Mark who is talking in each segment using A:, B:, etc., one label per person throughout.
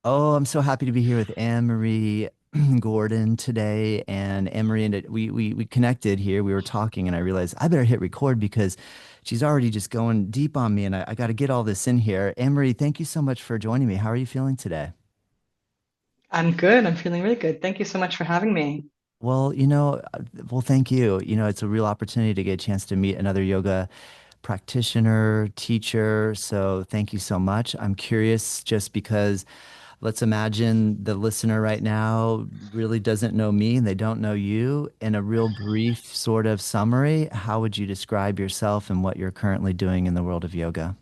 A: Oh, I'm so happy to be here with Anne Marie Gordon today. And Anne Marie and we connected here. We were talking, and I realized I better hit record because she's already just going deep on me, and I got to get all this in here. Anne Marie, thank you so much for joining me. How are you feeling today?
B: I'm good. I'm feeling really good. Thank you so much for having me.
A: Well, well, thank you. It's a real opportunity to get a chance to meet another yoga practitioner, teacher. So thank you so much. I'm curious just because let's imagine the listener right now really doesn't know me and they don't know you. In a real brief sort of summary, how would you describe yourself and what you're currently doing in the world of yoga?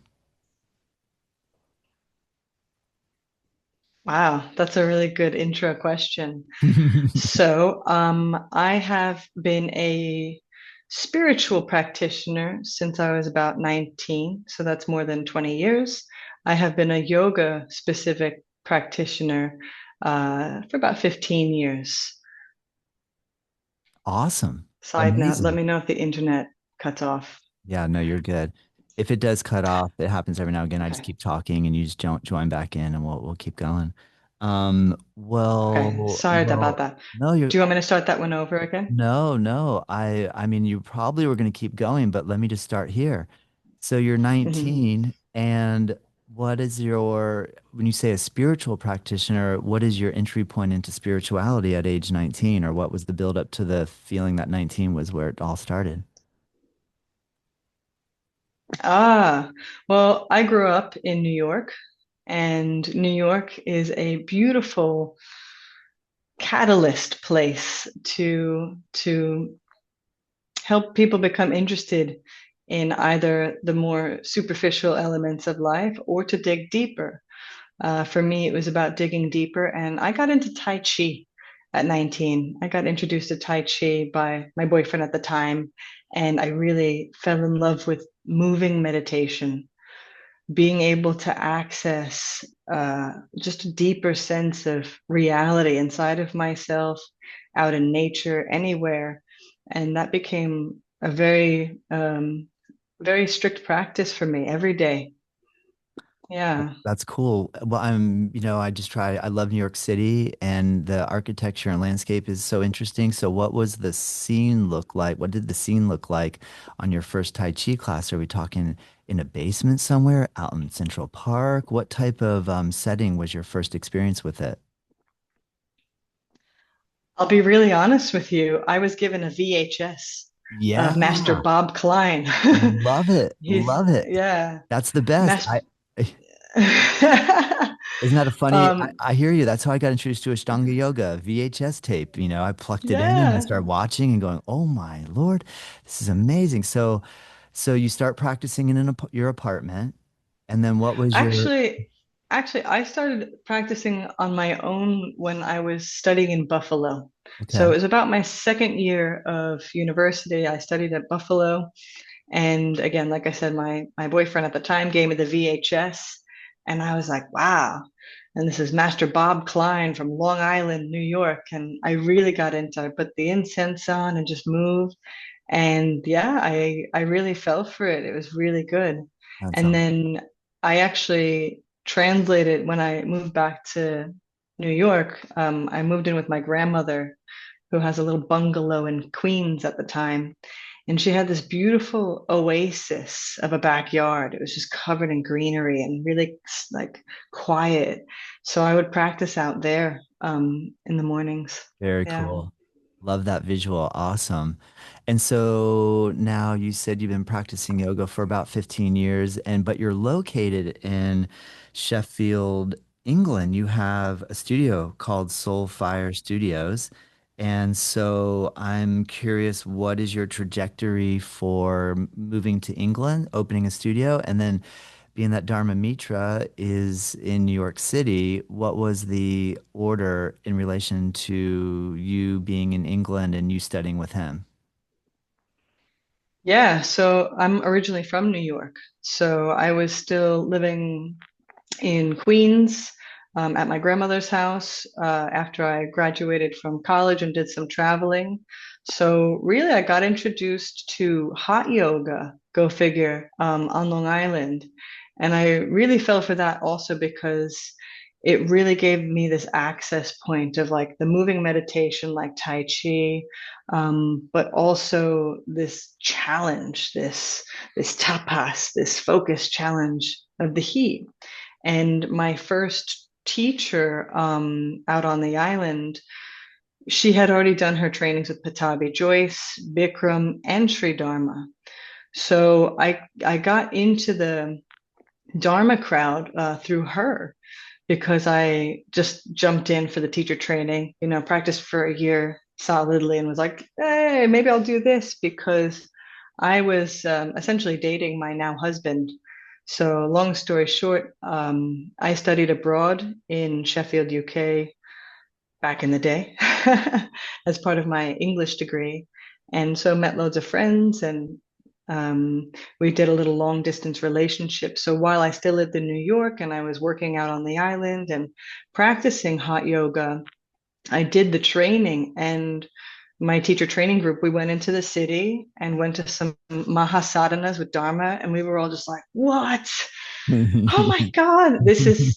B: Wow, that's a really good intro question. I have been a spiritual practitioner since I was about 19, so that's more than 20 years. I have been a yoga specific practitioner for about 15 years.
A: Awesome.
B: Side note, let
A: Amazing.
B: me know if the internet cuts off.
A: Yeah, no, you're good. If it does cut off, it happens every now and again. I just
B: Okay.
A: keep talking and you just join back in and we'll keep going.
B: Okay. Sorry about
A: Well,
B: that.
A: no, you're
B: Do you want me to start that one over again?
A: no. I mean you probably were going to keep going, but let me just start here. So you're
B: Mhm.
A: 19 and what is when you say a spiritual practitioner, what is your entry point into spirituality at age 19 or what was the build up to the feeling that 19 was where it all started?
B: Well, I grew up in New York, and New York is a beautiful catalyst place to help people become interested in either the more superficial elements of life or to dig deeper. For me, it was about digging deeper, and I got into Tai Chi at 19. I got introduced to Tai Chi by my boyfriend at the time, and I really fell in love with moving meditation, being able to access just a deeper sense of reality inside of myself, out in nature, anywhere. And that became a very strict practice for me every day. Yeah.
A: That's cool. Well, I love New York City and the architecture and landscape is so interesting. So what was the scene look like? What did the scene look like on your first Tai Chi class? Are we talking in a basement somewhere, out in Central Park? What type of setting was your first experience with it?
B: I'll be really honest with you. I was given a VHS
A: Yeah,
B: of Master Bob Klein.
A: love it.
B: He's,
A: Love it.
B: yeah,
A: That's the best.
B: Master.
A: Isn't that a funny?
B: um,
A: I hear you. That's how I got introduced to Ashtanga Yoga VHS tape. I plugged it in and I
B: yeah.
A: started watching and going, "Oh my Lord, this is amazing." So you start practicing in your apartment, and then what was your?
B: Actually, actually, I started practicing on my own when I was studying in Buffalo. So
A: Okay.
B: it was about my second year of university. I studied at Buffalo. And again, like I said, my boyfriend at the time gave me the VHS, and I was like, wow. And this is Master Bob Klein from Long Island, New York. And I really got into it. I put the incense on and just moved. And yeah, I really fell for it. It was really good.
A: That's
B: And then I actually translated when I moved back to New York. I moved in with my grandmother, who has a little bungalow in Queens at the time. And she had this beautiful oasis of a backyard. It was just covered in greenery and really like quiet. So I would practice out there in the mornings.
A: very
B: Yeah.
A: cool. Love that visual. Awesome. And so now you said you've been practicing yoga for about 15 years and but you're located in Sheffield, England. You have a studio called Soul Fire Studios. And so I'm curious, what is your trajectory for moving to England, opening a studio, and then being that Dharma Mitra is in New York City, what was the order in relation to you being in England and you studying with him?
B: Yeah. So I'm originally from New York. So I was still living in Queens at my grandmother's house after I graduated from college and did some traveling. So really, I got introduced to hot yoga, go figure, on Long Island. And I really fell for that also because it really gave me this access point of like the moving meditation like Tai Chi, but also this challenge, this tapas, this focus challenge of the heat. And my first teacher out on the island, she had already done her trainings with Patabi Joyce, Bikram, and Sri Dharma. So I got into the Dharma crowd through her because I just jumped in for the teacher training, practiced for a year solidly and was like, hey, maybe I'll do this because I was essentially dating my now husband. So, long story short, I studied abroad in Sheffield, UK back in the day as part of my English degree. And so met loads of friends and we did a little long distance relationship. So while I still lived in New York and I was working out on the island and practicing hot yoga, I did the training and my teacher training group, we went into the city and went to some Mahasadhanas with Dharma, and we were all just like, what? Oh my God. This is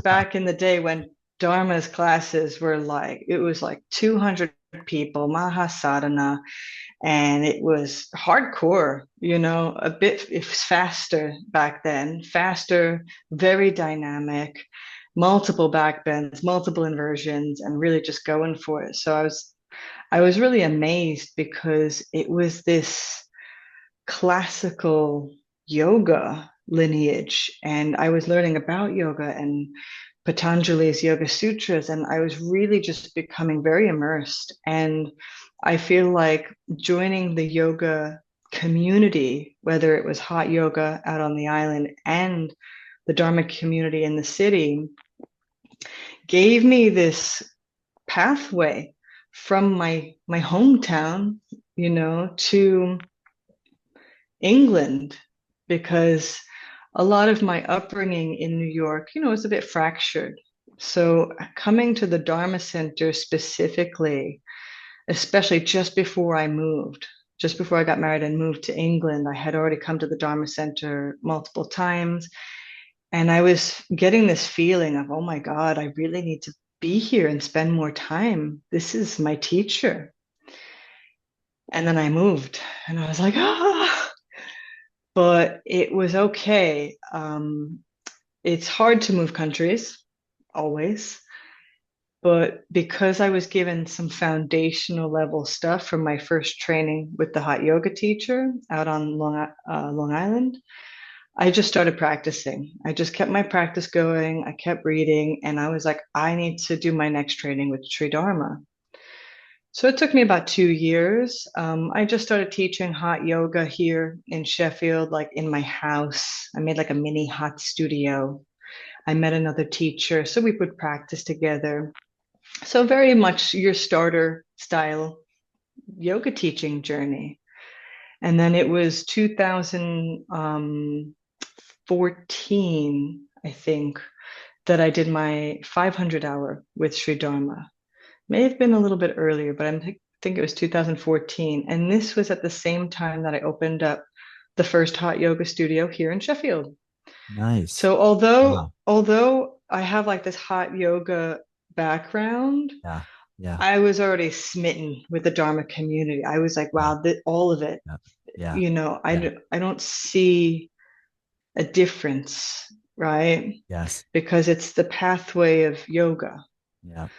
B: back in the day when Dharma's classes were like, it was like 200 people, Mahasadhana, and it was hardcore, a bit it was faster back then, faster, very dynamic, multiple backbends, multiple inversions, and really just going for it. So I was really amazed because it was this classical yoga lineage, and I was learning about yoga and Patanjali's Yoga Sutras, and I was really just becoming very immersed. And I feel like joining the yoga community, whether it was hot yoga out on the island and the Dharma community in the city, gave me this pathway from my hometown, to England, because a lot of my upbringing in New York, is a bit fractured. So coming to the Dharma Center specifically, especially just before I got married and moved to England, I had already come to the Dharma Center multiple times. And I was getting this feeling of, oh my God, I really need to be here and spend more time. This is my teacher. And then I moved and I was like, ah, but it was okay. It's hard to move countries, always. But because I was given some foundational level stuff from my first training with the hot yoga teacher out on Long Island, I just started practicing. I just kept my practice going. I kept reading, and I was like, I need to do my next training with Sri Dharma. So it took me about 2 years. I just started teaching hot yoga here in Sheffield, like in my house. I made like a mini hot studio. I met another teacher, so we would practice together. So very much your starter style yoga teaching journey. And then it was 2014, I think, that I did my 500 hour with Sri Dharma. May have been a little bit earlier, but think it was 2014. And this was at the same time that I opened up the first hot yoga studio here in Sheffield.
A: Nice.
B: So although
A: Wow.
B: although I have like this hot yoga background,
A: Yeah. Yeah.
B: I was already smitten with the Dharma community. I was like,
A: Yeah.
B: wow, all of it.
A: Yeah. Yeah. Yeah.
B: I don't see a difference, right?
A: Yes.
B: Because it's the pathway of yoga.
A: Yeah.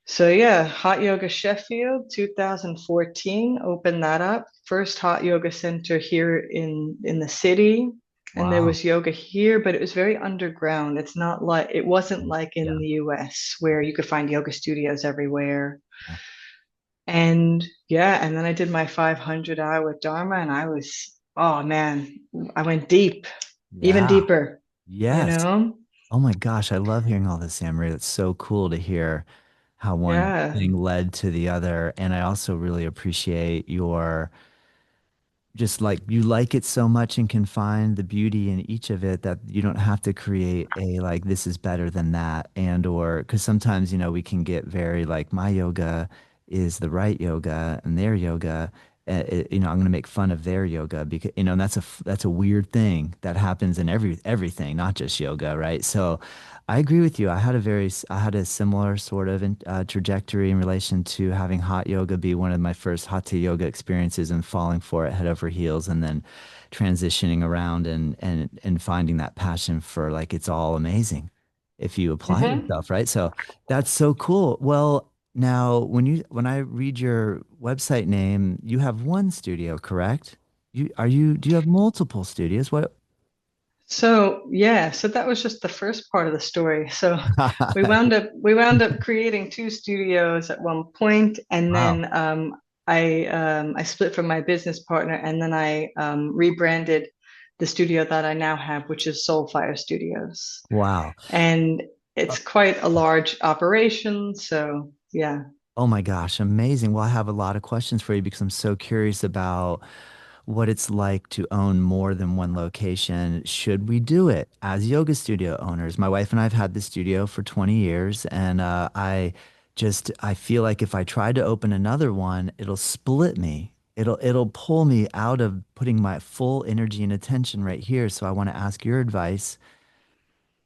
B: So yeah, Hot Yoga Sheffield, 2014, opened that up. First hot yoga center here in the city. And there
A: Wow.
B: was yoga here, but it was very underground. It wasn't like in
A: Yeah.
B: the US where you could find yoga studios everywhere.
A: Yeah.
B: And yeah, and then I did my 500 hour with Dharma and oh man, I went deep, even
A: Yeah.
B: deeper, you
A: Yes.
B: know?
A: Oh my gosh, I love hearing all this, Sam Marie. That's so cool to hear how one
B: Yeah.
A: thing led to the other. And I also really appreciate your just like you like it so much and can find the beauty in each of it that you don't have to create a like this is better than that and or because sometimes we can get very like my yoga is the right yoga and their yoga I'm going to make fun of their yoga because, and that's a weird thing that happens in everything, not just yoga, right? So I agree with you. I had a similar sort of trajectory in relation to having hot yoga be one of my first hatha yoga experiences and falling for it head over heels and then transitioning around and finding that passion for like it's all amazing if you apply
B: Hmm.
A: yourself, right? So that's so cool. Well, now when I read your website name, you have one studio, correct? Do you have multiple studios? What?
B: So yeah, so that was just the first part of the story. So we wound up creating two studios at one point, and
A: Wow.
B: then I split from my business partner, and then I rebranded the studio that I now have, which is Soulfire Studios,
A: Wow.
B: and it's quite a large operation. So yeah.
A: Oh my gosh, amazing. Well, I have a lot of questions for you because I'm so curious about what it's like to own more than one location. Should we do it as yoga studio owners? My wife and I have had the studio for 20 years, and I feel like if I tried to open another one, it'll split me. It'll pull me out of putting my full energy and attention right here. So I want to ask your advice.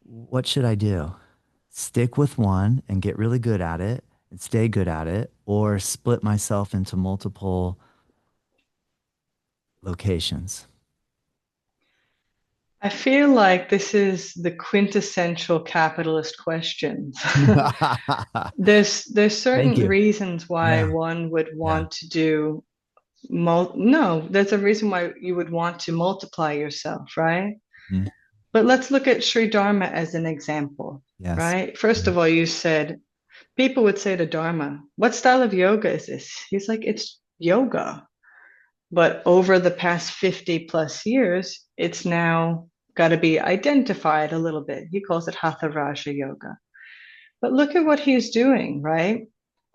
A: What should I do? Stick with one and get really good at it and stay good at it, or split myself into multiple locations?
B: I feel like this is the quintessential capitalist question. There's
A: Thank
B: certain
A: you.
B: reasons why
A: Yeah.
B: one would
A: Yeah.
B: want to do no, there's a reason why you would want to multiply yourself, right?
A: Mhm.
B: But let's look at Sri Dharma as an example,
A: Yes.
B: right? First of all, you said people would say to Dharma, "What style of yoga is this?" He's like, "It's yoga." But over the past 50 plus years, it's now got to be identified a little bit. He calls it Hatha Raja Yoga. But look at what he's doing, right?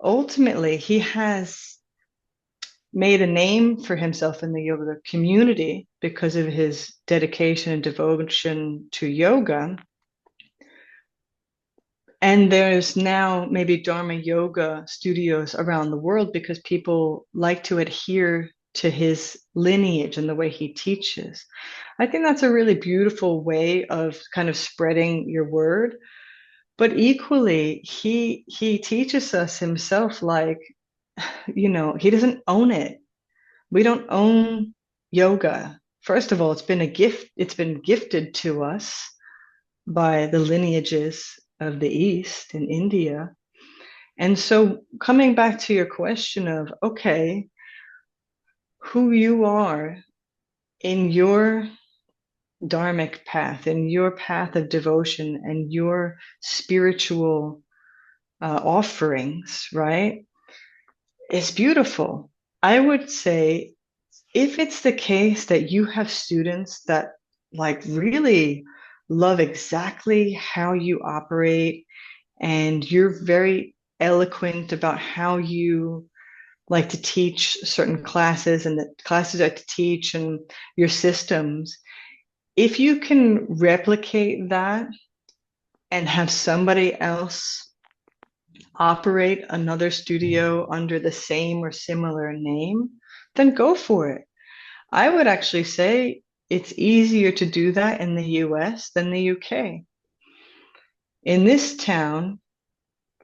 B: Ultimately, he has made a name for himself in the yoga community because of his dedication and devotion to yoga. And there's now maybe Dharma yoga studios around the world because people like to adhere to his lineage and the way he teaches. I think that's a really beautiful way of kind of spreading your word. But equally, he teaches us himself like, he doesn't own it. We don't own yoga. First of all, it's been gifted to us by the lineages of the East in India. And so coming back to your question of, okay, who you are in your dharmic path, in your path of devotion and your spiritual offerings, right? It's beautiful. I would say if it's the case that you have students that like really love exactly how you operate and you're very eloquent about how you like to teach certain classes and the classes like to teach and your systems, if you can replicate that and have somebody else operate another studio under the same or similar name, then go for it. I would actually say it's easier to do that in the US than the UK. In this town,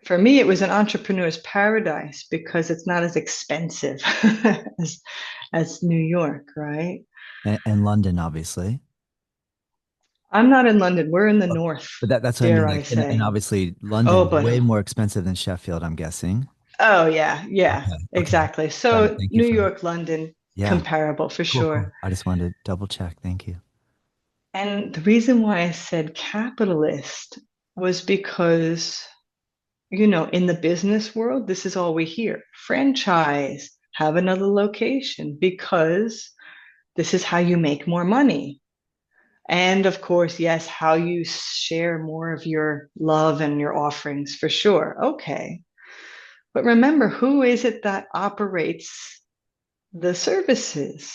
B: for me, it was an entrepreneur's paradise because it's not as expensive as, as New York, right?
A: And London, obviously.
B: I'm not in London. We're in the
A: Oh,
B: north,
A: but that's what I mean.
B: dare I
A: Like, and
B: say.
A: obviously
B: Oh,
A: London's
B: but
A: way more expensive than Sheffield, I'm guessing.
B: oh yeah, yeah,
A: Okay. Okay.
B: exactly.
A: Got it.
B: So
A: Thank you
B: New
A: for,
B: York, London,
A: yeah.
B: comparable for
A: Cool,
B: sure.
A: cool. I just wanted to double check. Thank you.
B: And the reason why I said capitalist was because, in the business world, this is all we hear. Franchise, have another location because this is how you make more money. And of course, yes, how you share more of your love and your offerings for sure. Okay. But remember, who is it that operates the services?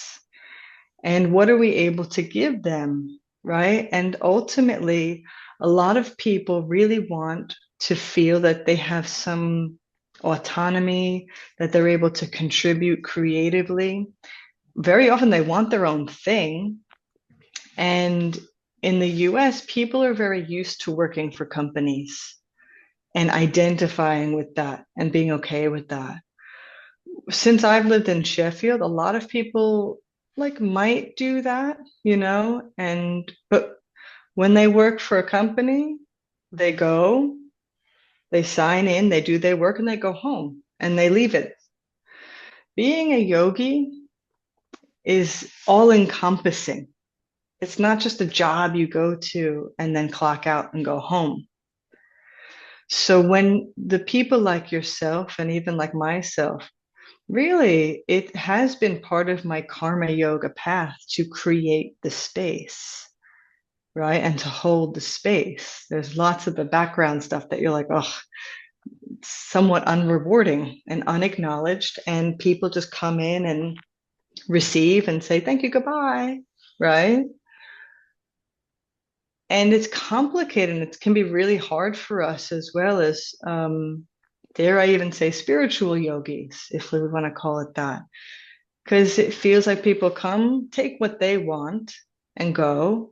B: And what are we able to give them? Right. And ultimately, a lot of people really want to feel that they have some autonomy, that they're able to contribute creatively. Very often they want their own thing. And in the US, people are very used to working for companies and identifying with that and being okay with that. Since I've lived in Sheffield, a lot of people like might do that, and but when they work for a company, they go, they sign in, they do their work, and they go home and they leave it. Being a yogi is all encompassing. It's not just a job you go to and then clock out and go home. So when the people like yourself and even like myself, really, it has been part of my karma yoga path to create the space, right? And to hold the space. There's lots of the background stuff that you're like, oh, it's somewhat unrewarding and unacknowledged. And people just come in and receive and say, thank you, goodbye, right? And it's complicated and it can be really hard for us as well as, dare I even say, spiritual yogis, if we want to call it that. Because it feels like people come, take what they want, and go.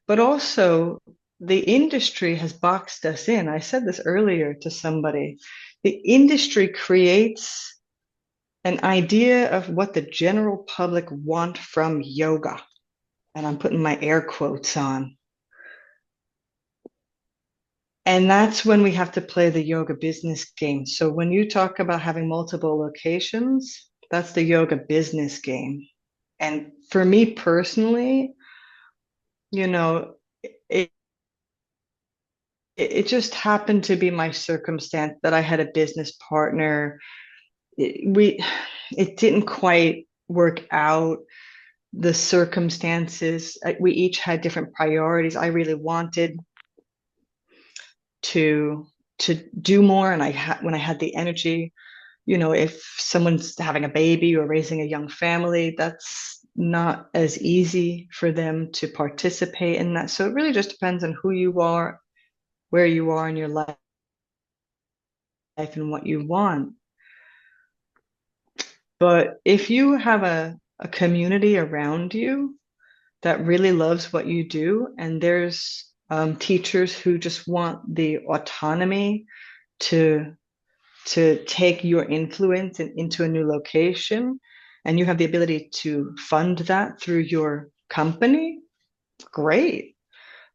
B: But also, the industry has boxed us in. I said this earlier to somebody. The industry creates an idea of what the general public want from yoga. And I'm putting my air quotes on. And that's when we have to play the yoga business game. So when you talk about having multiple locations, that's the yoga business game. And for me personally, you know, it, it just happened to be my circumstance that I had a business partner. It didn't quite work out. The circumstances, we each had different priorities. I really wanted to to do more, and when I had the energy, if someone's having a baby or raising a young family, that's not as easy for them to participate in that. So it really just depends on who you are, where you are in your life, and what you want. But if you have a community around you that really loves what you do, and there's teachers who just want the autonomy to take your influence into a new location, and you have the ability to fund that through your company, great.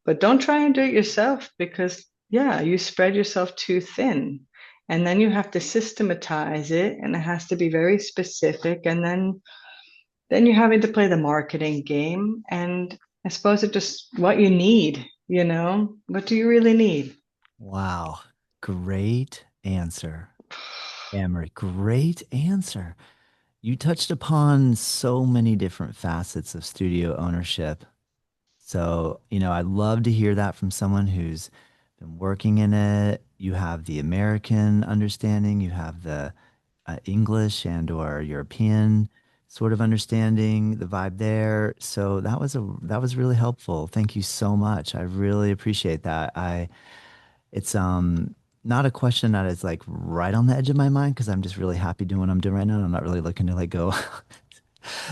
B: But don't try and do it yourself because, yeah, you spread yourself too thin. And then you have to systematize it and it has to be very specific. And then you're having to play the marketing game. And I suppose it's just what you need, What do you really need?
A: Wow. Great answer, Amory. Great answer. You touched upon so many different facets of studio ownership. So, I'd love to hear that from someone who's been working in it. You have the American understanding, you have the English and or European sort of understanding, the vibe there. So that was really helpful. Thank you so much. I really appreciate that. It's not a question that is like right on the edge of my mind because I'm just really happy doing what I'm doing right now. And I'm not really looking to like go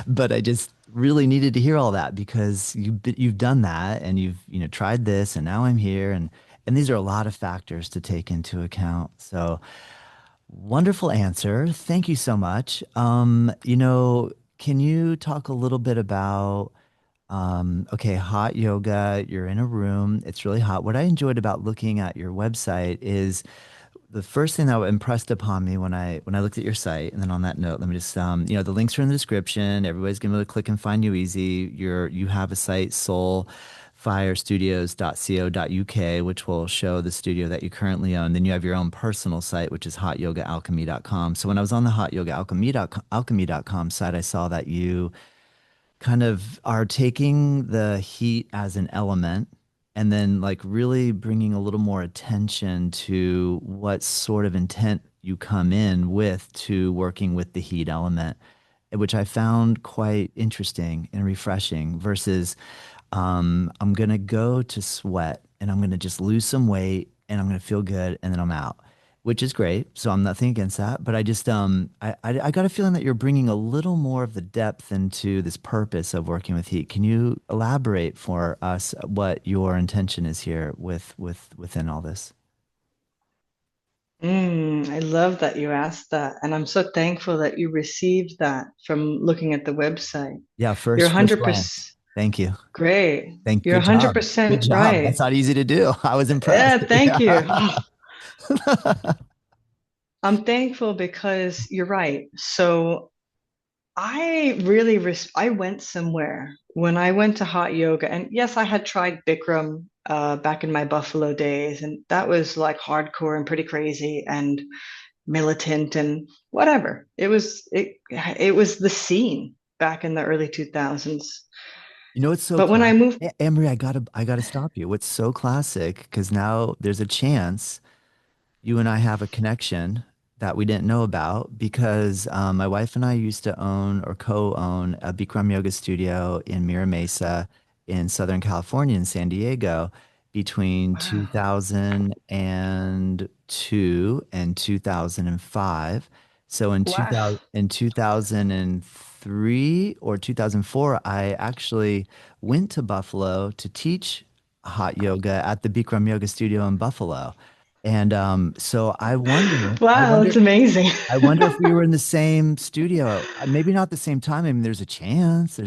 A: but I just really needed to hear all that because you've done that and you've tried this and now I'm here and these are a lot of factors to take into account. So wonderful answer. Thank you so much. Can you talk a little bit about okay, hot yoga, you're in a room, it's really hot. What I enjoyed about looking at your website is the first thing that impressed upon me when I looked at your site, and then on that note, let me just the links are in the description. Everybody's gonna be able to click and find you easy. You have a site, soulfirestudios.co.uk, which will show the studio that you currently own. Then you have your own personal site, which is hotyogaalchemy.com. So when I was on the hotyogaalchemy.com site, I saw that you kind of are taking the heat as an element and then like really bringing a little more attention to what sort of intent you come in with to working with the heat element, which I found quite interesting and refreshing versus I'm gonna go to sweat and I'm gonna just lose some weight and I'm gonna feel good and then I'm out. which is great. So I'm nothing against that, but I just I got a feeling that you're bringing a little more of the depth into this purpose of working with heat. Can you elaborate for us what your intention is here within all this?
B: I love that you asked that. And I'm so thankful that you received that from looking at the website.
A: Yeah,
B: You're
A: first glance.
B: 100%
A: Thank you.
B: great. You're
A: Good job. Good
B: 100%
A: job. That's
B: right.
A: not easy to do. I was impressed.
B: Yeah, thank you.
A: Yeah.
B: I'm thankful because you're right. So I went somewhere when I went to hot yoga, and yes, I had tried Bikram back in my Buffalo days, and that was like hardcore and pretty crazy and militant and whatever. It was the scene back in the early 2000s.
A: You know, it's so
B: But when I
A: classic.
B: moved,
A: Emery, I gotta stop you. What's so classic? Because now there's a chance you and I have a connection that we didn't know about because my wife and I used to own or co-own a Bikram yoga studio in Mira Mesa in Southern California in San Diego between
B: wow,
A: 2002 and 2005. So
B: wow,
A: in 2003 or 2004, I actually went to Buffalo to teach hot yoga at the Bikram Yoga Studio in Buffalo. And so
B: wow, it's amazing.
A: I wonder if we were in the same studio. Maybe not the same time. I mean, there's a chance,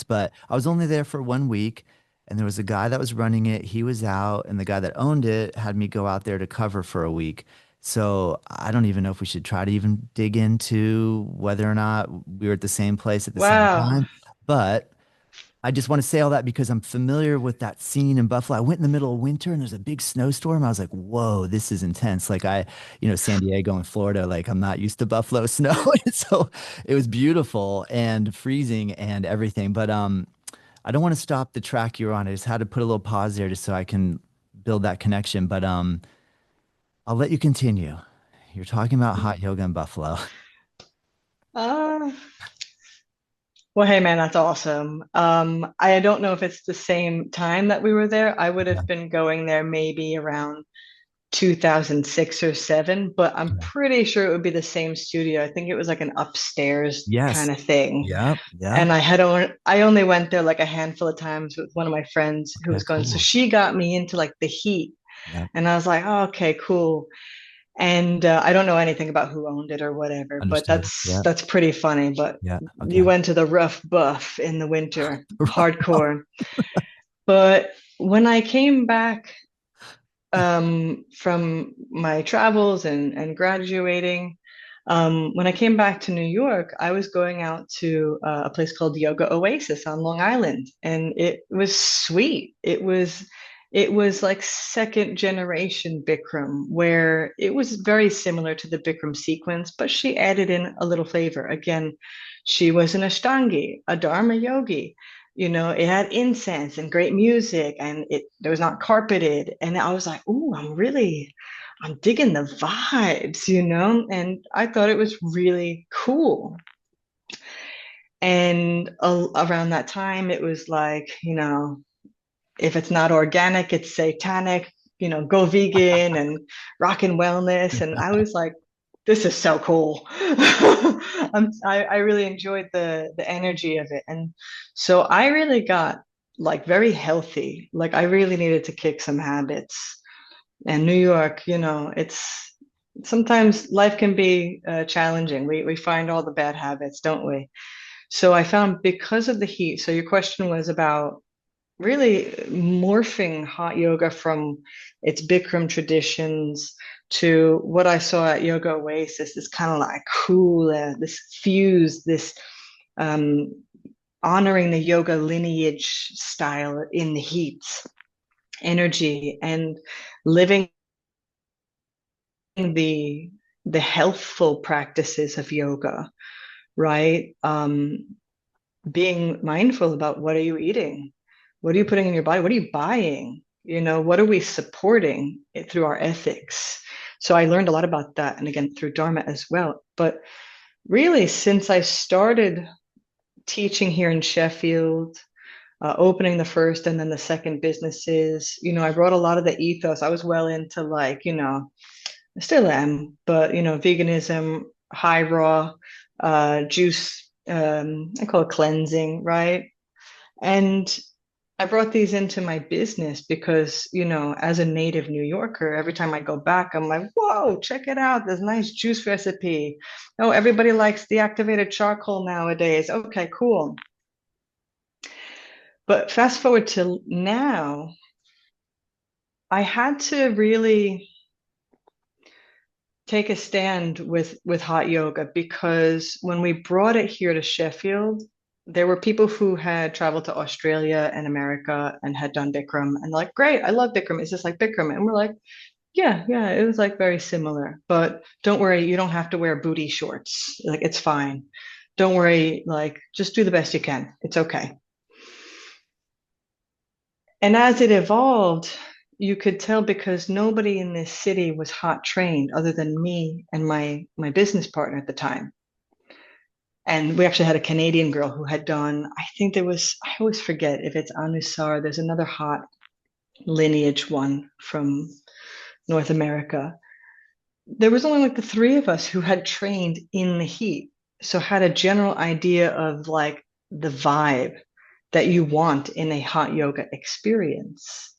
A: but I was only there for 1 week, and there was a guy that was running it. He was out, and the guy that owned it had me go out there to cover for a week. So I don't even know if we should try to even dig into whether or not we were at the same place at the same
B: Wow.
A: time. But I just want to say all that because I'm familiar with that scene in Buffalo. I went in the middle of winter and there's a big snowstorm. I was like, whoa, this is intense. San Diego and Florida, like I'm not used to Buffalo snow. And so it was beautiful and freezing and everything. But I don't want to stop the track you're on. I just had to put a little pause there just so I can build that connection. But I'll let you continue. You're talking about hot yoga in Buffalo.
B: Uh, well, hey man, that's awesome. I don't know if it's the same time that we were there. I would
A: Okay.
B: have been going there maybe around 2006 or 7, but I'm
A: Okay.
B: pretty sure it would be the same studio. I think it was like an upstairs
A: Yes.
B: kind of thing.
A: Yep. Yep.
B: And I only went there like a handful of times with one of my friends who
A: Okay.
B: was going. So
A: Cool.
B: she got me into like the heat,
A: Yep.
B: and I was like, oh, okay, cool. And I don't know anything about who owned it or whatever, but
A: Understood. Yep.
B: that's pretty funny. But
A: Yeah.
B: you
A: Okay.
B: went to the rough buff in the winter,
A: Right.
B: hardcore. But when I came back from my travels and graduating, when I came back to New York, I was going out to a place called Yoga Oasis on Long Island, and it was sweet. It was like second generation Bikram, where it was very similar to the Bikram sequence, but she added in a little flavor. Again, she was an Ashtangi, a Dharma yogi. You know, it had incense and great music, and it was not carpeted. And I was like, "Ooh, I'm digging the vibes," you know? And I thought it was really cool. And around that time, it was like, if it's not organic, it's satanic, go vegan and rock and wellness. And I was like, this is so cool. I really enjoyed the energy of it. And so I really got like very healthy. Like I really needed to kick some habits. And New York, it's sometimes life can be challenging. We find all the bad habits, don't we? So I found because of the heat. So your question was about really morphing hot yoga from its Bikram traditions to what I saw at Yoga Oasis, this kind of like cool, this fuse, this um, honoring the yoga lineage style in the heat energy and living the the healthful practices of yoga, right? Being mindful about what are you eating? What are you putting in your body? What are you buying? What are we supporting through our ethics? So I learned a lot about that. And again, through Dharma as well. But really, since I started teaching here in Sheffield, opening the first and then the second businesses, I brought a lot of the ethos. I was well into like, I still am, but veganism, high raw, juice, I call it cleansing, right? And I brought these into my business because, as a native New Yorker, every time I go back, I'm like, whoa, check it out. This nice juice recipe. Oh, everybody likes the activated charcoal nowadays. Okay, cool. But fast forward to now, I had to really take a stand with hot yoga because when we brought it here to Sheffield, there were people who had traveled to Australia and America and had done Bikram and like, great, I love Bikram. Is this like Bikram? And we're like, yeah, yeah, it was like very similar. But don't worry, you don't have to wear booty shorts. Like it's fine. Don't worry, like just do the best you can. It's okay. And as it evolved, you could tell because nobody in this city was hot trained other than me and my business partner at the time. And we actually had a Canadian girl who had done, I think there was, I always forget if it's Anusar, there's another hot lineage one from North America. There was only like the three of us who had trained in the heat. So had a general idea of like the vibe that you want in a hot yoga experience.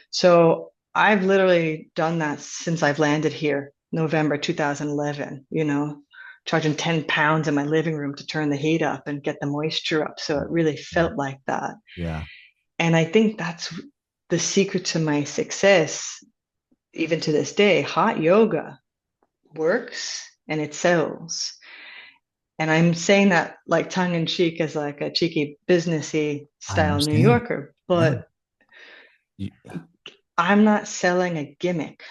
B: So I've literally done that since I've landed here, November 2011, charging 10 pounds in my living room to turn the heat up and get the moisture up. So it really
A: Yeah.
B: felt like that.
A: Yeah.
B: And I think that's the secret to my success, even to this day. Hot yoga works and it sells. And I'm saying that like tongue in cheek as like a cheeky businessy
A: I
B: style New
A: understand.
B: Yorker,
A: Yeah.
B: but
A: You,
B: I'm not selling a gimmick.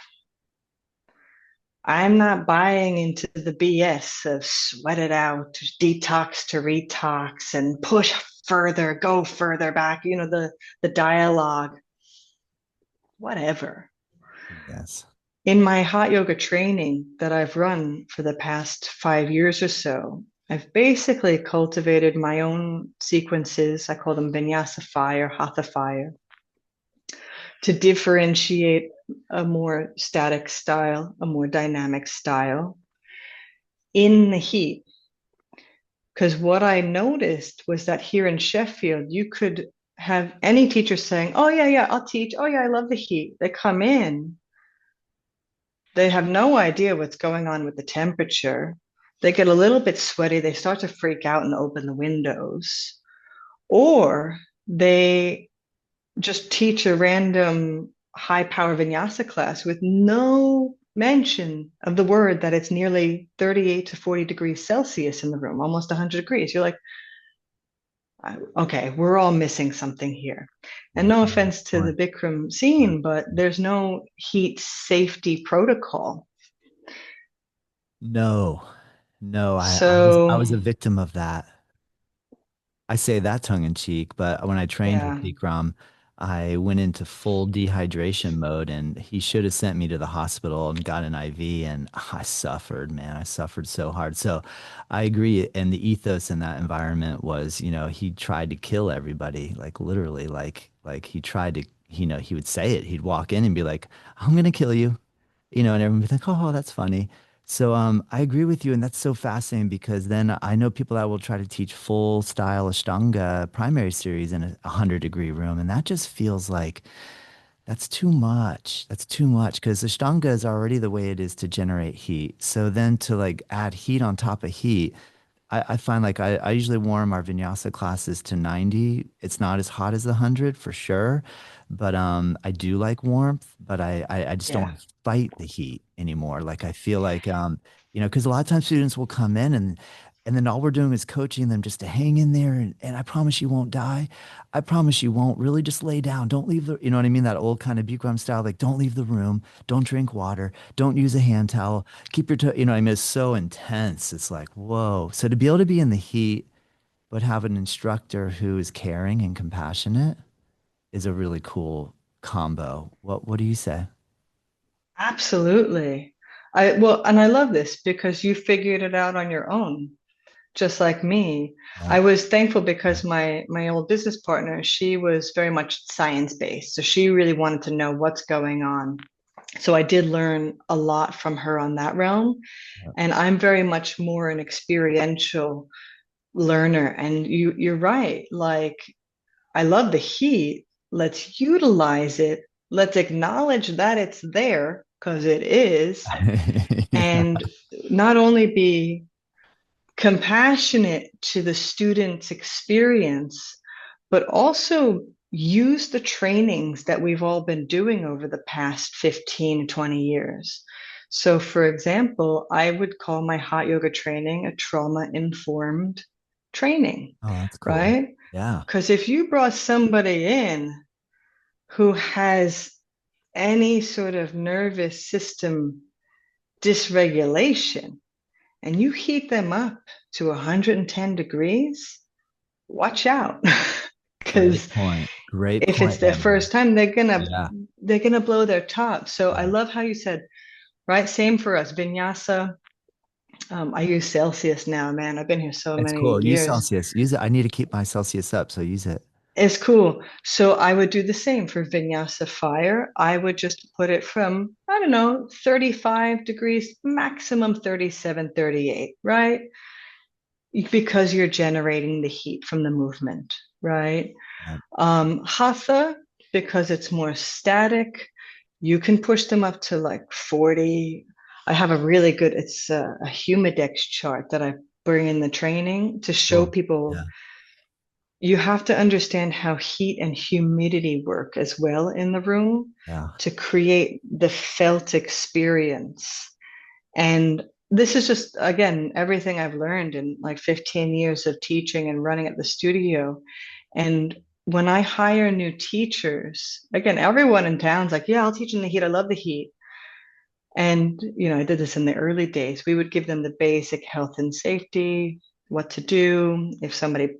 B: I'm not buying into the BS of sweat it out, detox to retox, and push further, go further back, the dialogue, whatever.
A: yes.
B: In my hot yoga training that I've run for the past 5 years or so, I've basically cultivated my own sequences. I call them vinyasa fire, hatha fire, to differentiate a more static style, a more dynamic style in the heat. Because what I noticed was that here in Sheffield, you could have any teacher saying, oh, yeah, yeah, I'll teach. Oh, yeah, I love the heat. They come in, they have no idea what's going on with the temperature. They get a little bit sweaty. They start to freak out and open the windows. Or they just teach a random high power vinyasa class with no mention of the word that it's nearly 38 to 40 degrees Celsius in the room, almost 100 degrees. You're like, okay, we're all missing something here. And
A: Yeah.
B: no
A: Yeah.
B: offense to the
A: Sure.
B: Bikram
A: Sure.
B: scene, but there's no heat safety protocol.
A: No. No, I was
B: So,
A: a victim of that. I say that tongue in cheek, but when I trained with
B: yeah,
A: Bikram, I went into full dehydration mode and he should have sent me to the hospital and got an IV and I suffered, man. I suffered so hard. So I agree. And the ethos in that environment was, he tried to kill everybody, like literally, like he tried to, he would say it. He'd walk in and be like, I'm gonna kill you, and everyone would be like, oh, that's funny. So I agree with you, and that's so fascinating because then I know people that will try to teach full style Ashtanga primary series in a 100-degree room, and that just feels like that's too much. That's too much because Ashtanga is already the way it is to generate heat. So then to like add heat on top of heat, I find like I usually warm our vinyasa classes to 90. It's not as hot as the 100 for sure, but I do like warmth, but I just don't
B: yeah,
A: want to fight the heat anymore. Like I feel like because a lot of times students will come in and then all we're doing is coaching them just to hang in there and I promise you won't die. I promise you won't. Really just lay down. Don't leave you know what I mean? That old kind of Bikram style, like don't leave the room, don't drink water, don't use a hand towel, keep your toe, I mean, it's so intense. It's like, whoa. So to be able to be in the heat, but have an instructor who is caring and compassionate is a really cool combo. What do you say?
B: absolutely. And I love this because you figured it out on your own, just like me.
A: Yeah.
B: I was thankful
A: Yeah.
B: because my old business partner, she was very much science based. So she really wanted to know what's going on. So I did learn a lot from her on that realm.
A: Yep.
B: And I'm very much more an experiential learner. And you're right. Like, I love the heat. Let's utilize it. Let's acknowledge that it's there because it is.
A: Yeah.
B: And not only be compassionate to the student's experience, but also use the trainings that we've all been doing over the past 15, 20 years. So, for example, I would call my hot yoga training a trauma informed training,
A: Oh, that's cool.
B: right?
A: Yeah.
B: Because if you brought somebody in who has any sort of nervous system dysregulation and you heat them up to 110 degrees, watch out.
A: Great
B: Because
A: point. Great
B: if it's
A: point,
B: their
A: Amber.
B: first time,
A: Yeah.
B: they're gonna blow their top. So I
A: Yeah.
B: love how you said, right? Same for us. Vinyasa. I use Celsius now, man. I've been here so
A: It's
B: many
A: cool. Use
B: years.
A: Celsius. Use it. I need to keep my Celsius up, so use it.
B: It's cool. So I would do the same for Vinyasa fire. I would just put it from, I don't know, 35 degrees, maximum 37, 38, right? Because you're generating the heat from the movement, right?
A: Yeah.
B: Hatha, because it's more static, you can push them up to like 40. I have a really good, it's a humidex chart that I bring in the training to show
A: Cool.
B: people
A: Yeah.
B: you have to understand how heat and humidity work as well in the room
A: Yeah.
B: to create the felt experience. And this is just, again, everything I've learned in like 15 years of teaching and running at the studio. And when I hire new teachers, again, everyone in town's like, yeah, I'll teach in the heat. I love the heat. And, I did this in the early days. We would give them the basic health and safety, what to do if somebody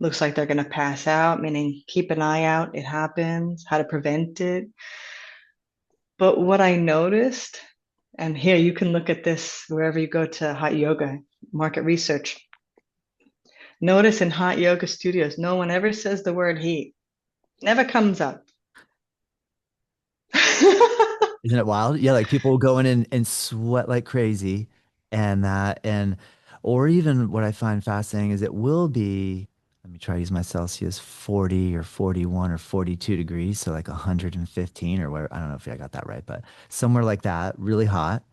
B: looks like they're going to pass out, meaning keep an eye out, it happens, how to prevent it. But what I noticed, and here you can look at this wherever you go to hot yoga, market research. Notice in hot yoga studios, no one ever says the word heat, never comes up.
A: Isn't it wild? Yeah, like people will go in and sweat like crazy and that and or even what I find fascinating is it will be, let me try to use my Celsius, 40 or 41 or 42 degrees, so like 115 or where I don't know if I got that right, but somewhere like that, really hot.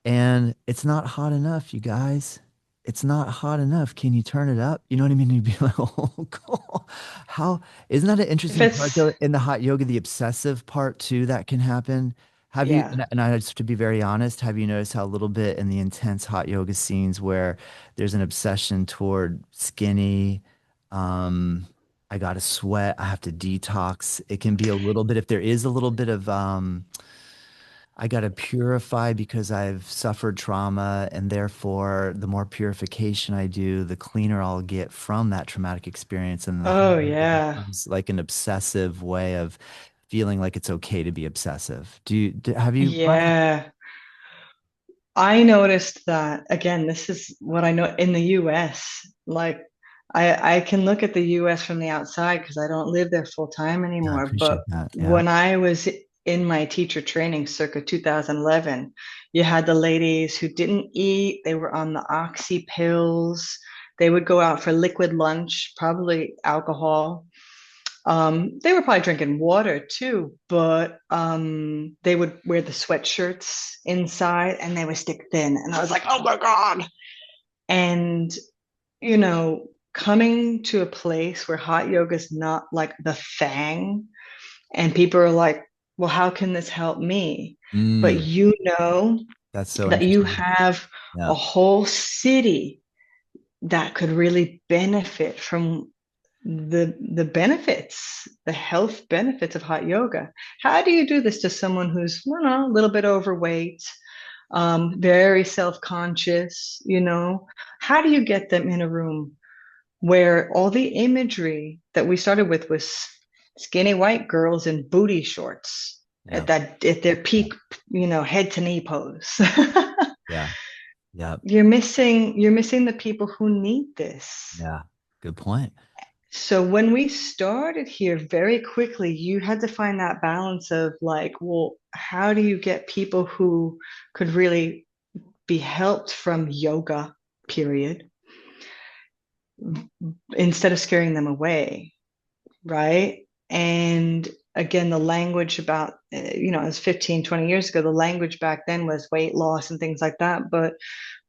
A: And it's not hot enough, you guys. It's not hot enough. Can you turn it up? You know what I mean? You'd be like, oh, cool. How isn't that an
B: If
A: interesting part
B: it's,
A: though in the hot yoga, the obsessive part too that can happen? Have you,
B: yeah.
A: and I just to be very honest, have you noticed how a little bit in the intense hot yoga scenes where there's an obsession toward skinny, um, I gotta sweat, I have to detox. It can be a little bit, if there is a little bit of I got to purify because I've suffered trauma, and therefore, the more purification I do, the cleaner I'll get from that traumatic experience. And the
B: Oh,
A: harder it
B: yeah.
A: becomes like an obsessive way of feeling like it's okay to be obsessive. Have you run into?
B: Yeah. I noticed that again, this is what I know in the US. Like I can look at the US from the outside because I don't live there full time
A: Yeah, I
B: anymore. But
A: appreciate that. Yeah.
B: when I was in my teacher training circa 2011, you had the ladies who didn't eat, they were on the oxy pills, they would go out for liquid lunch, probably alcohol. They were probably drinking water too, but they would wear the sweatshirts inside and they would stick thin. And I was like, oh my God. And, coming to a place where hot yoga is not like the thing, and people are like, well, how can this help me? But
A: Mm,
B: you know
A: that's so
B: that you
A: interesting.
B: have a
A: Yeah.
B: whole city that could really benefit from the benefits, the health benefits of hot yoga. How do you do this to someone who's, I don't know, a little bit overweight, very self-conscious, How do you get them in a room where all the imagery that we started with was skinny white girls in booty shorts
A: Yeah.
B: at their
A: Yeah.
B: peak, head to knee pose?
A: Yeah. Yeah.
B: You're missing the people who need this.
A: Yeah. Good point.
B: So when we started here very quickly, you had to find that balance of like, well, how do you get people who could really be helped from yoga, period, instead of scaring them away, right? And again, the language about, it was 15, 20 years ago, the language back then was weight loss and things like that. But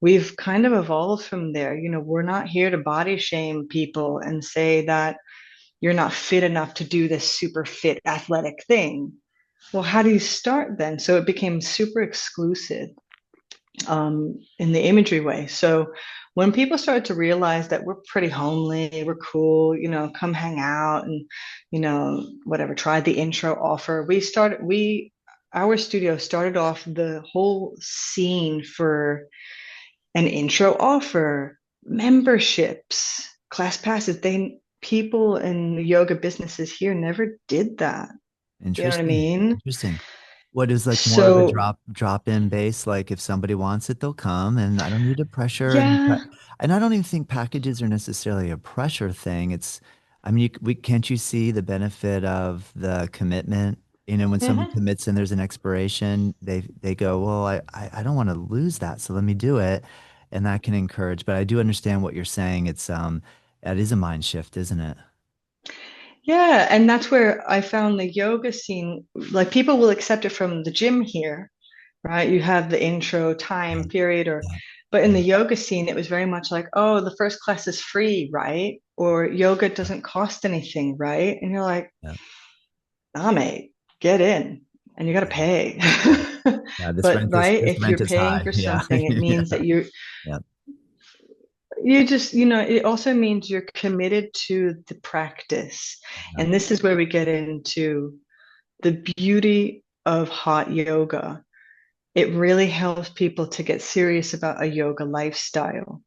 B: we've kind of evolved from there. We're not here to body shame people and say that you're not fit enough to do this super fit athletic thing. Well, how do you start then? So it became super exclusive, in the imagery way. So when people started to realize that we're pretty homely, we're cool, come hang out and, whatever, try the intro offer. Our studio started off the whole scene for an intro offer, memberships, class passes. People in the yoga businesses here never did that. You know what I
A: Interesting.
B: mean?
A: Interesting. What is like more of a
B: So
A: drop in base? Like if somebody wants it, they'll come, and I don't need to pressure.
B: yeah.
A: And I don't even think packages are necessarily a pressure thing. I mean, can't you see the benefit of the commitment? When someone
B: Mhm.
A: commits and there's an expiration, they go, well, I don't want to lose that, so let me do it, and that can encourage. But I do understand what you're saying. That is a mind shift, isn't it?
B: Yeah, and that's where I found the yoga scene, like people will accept it from the gym here, right? You have the intro
A: Yeah,
B: time period or
A: yeah,
B: but in
A: yeah,
B: the yoga scene it was very much like, oh, the first class is free, right? Or yoga doesn't cost anything, right? And you're like,
A: yeah,
B: nah, mate, get in and you got to
A: yeah.
B: pay.
A: Yeah,
B: But right,
A: this
B: if
A: rent
B: you're
A: is
B: paying
A: high.
B: for
A: Yeah,
B: something, it
A: yeah,
B: means that
A: yeah.
B: you just, it also means you're committed to the practice.
A: Yeah.
B: And this is where we get into the beauty of hot yoga. It really helps people to get serious about a yoga lifestyle,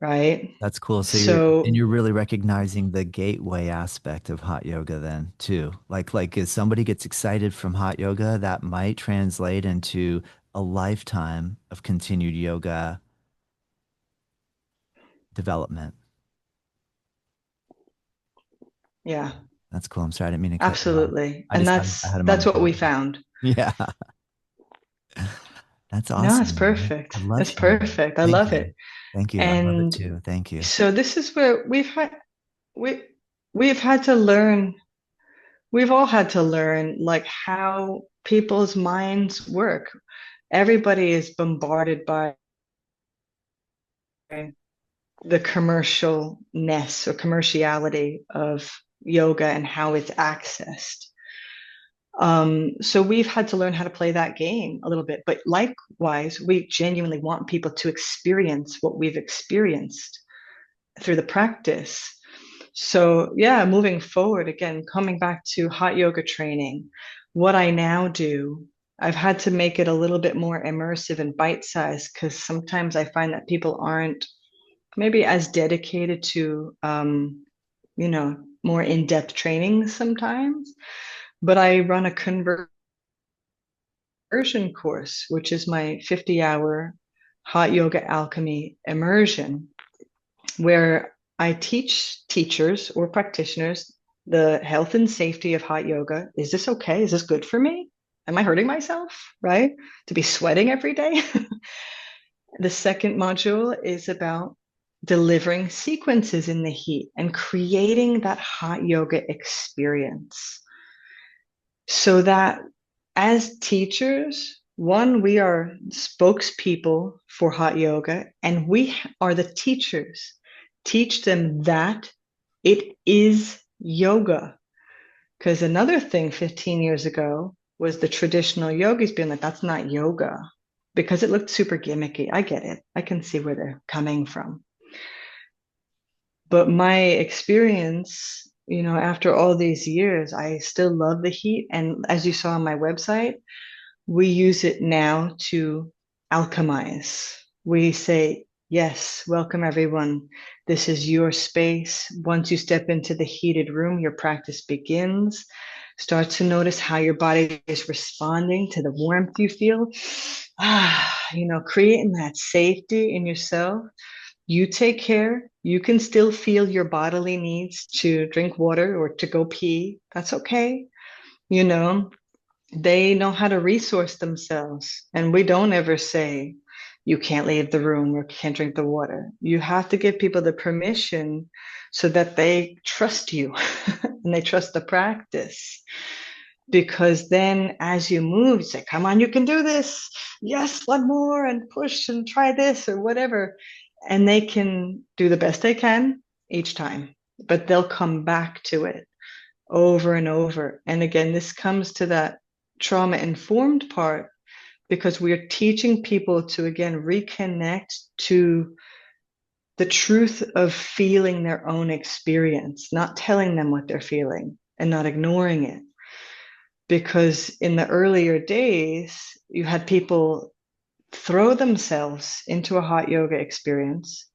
B: right?
A: That's cool. So
B: So,
A: you're really recognizing the gateway aspect of hot yoga then too. Like if somebody gets excited from hot yoga, that might translate into a lifetime of continued yoga development.
B: yeah,
A: That's cool. I'm sorry, I didn't mean to cut you off.
B: absolutely.
A: I
B: And
A: just I
B: that's
A: had a
B: that's
A: moment to
B: what we
A: interrupt.
B: found.
A: Yeah. That's
B: No, it's
A: awesome, man. I
B: perfect.
A: love
B: It's
A: hearing that.
B: perfect. I
A: Thank
B: love
A: you.
B: it.
A: Thank you. I love it
B: And
A: too. Thank you.
B: so this is where we we've had to learn, we've all had to learn like how people's minds work. Everybody is bombarded by the commercialness or commerciality of yoga and how it's accessed. So we've had to learn how to play that game a little bit. But likewise, we genuinely want people to experience what we've experienced through the practice. So, yeah, moving forward, again, coming back to hot yoga training, what I now do, I've had to make it a little bit more immersive and bite sized because sometimes I find that people aren't maybe as dedicated to, more in depth training sometimes. But I run a conversion course, which is my 50-hour Hot Yoga Alchemy immersion, where I teach teachers or practitioners the health and safety of hot yoga. Is this okay? Is this good for me? Am I hurting myself? Right? To be sweating every day? The second module is about delivering sequences in the heat and creating that hot yoga experience so that as teachers, one, we are spokespeople for hot yoga, and we are the teachers. Teach them that it is yoga. Because another thing 15 years ago was the traditional yogis being like, that's not yoga because it looked super gimmicky. I get it. I can see where they're coming from. But my experience, after all these years, I still love the heat. And as you saw on my website, we use it now to alchemize. We say, yes, welcome everyone. This is your space. Once you step into the heated room, your practice begins. Start to notice how your body is responding to the warmth you feel. Creating that safety in yourself. You take care. You can still feel your bodily needs to drink water or to go pee. That's okay. You know, they know how to resource themselves. And we don't ever say, you can't leave the room or can't drink the water. You have to give people the permission so that they trust you and they trust the practice. Because then as you move, you say, come on, you can do this. Yes, one more and push and try this or whatever. And they can do the best they can each time, but they'll come back to it over and over. And again, this comes to that trauma informed part because we're teaching people to again reconnect to the truth of feeling their own experience, not telling them what they're feeling and not ignoring it. Because in the earlier days, you had people throw themselves into a hot yoga experience.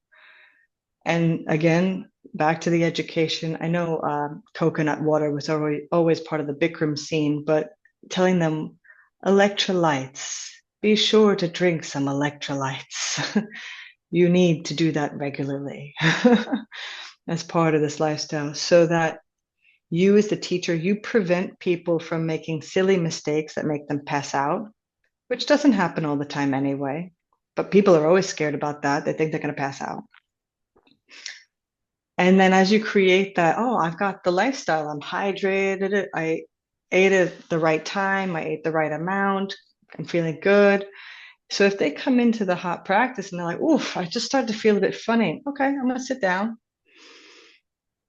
B: And again, back to the education, I know coconut water was always part of the Bikram scene, but telling them electrolytes, be sure to drink some electrolytes. You need to do that regularly as part of this lifestyle so that you, as the teacher, you prevent people from making silly mistakes that make them pass out, which doesn't happen all the time anyway. But people are always scared about that. They think they're going to pass out. And then as you create that, oh, I've got the lifestyle, I'm hydrated, I ate at the right time, I ate the right amount, I'm feeling good. So if they come into the hot practice and they're like, oof, I just started to feel a bit funny. Okay, I'm going to sit down.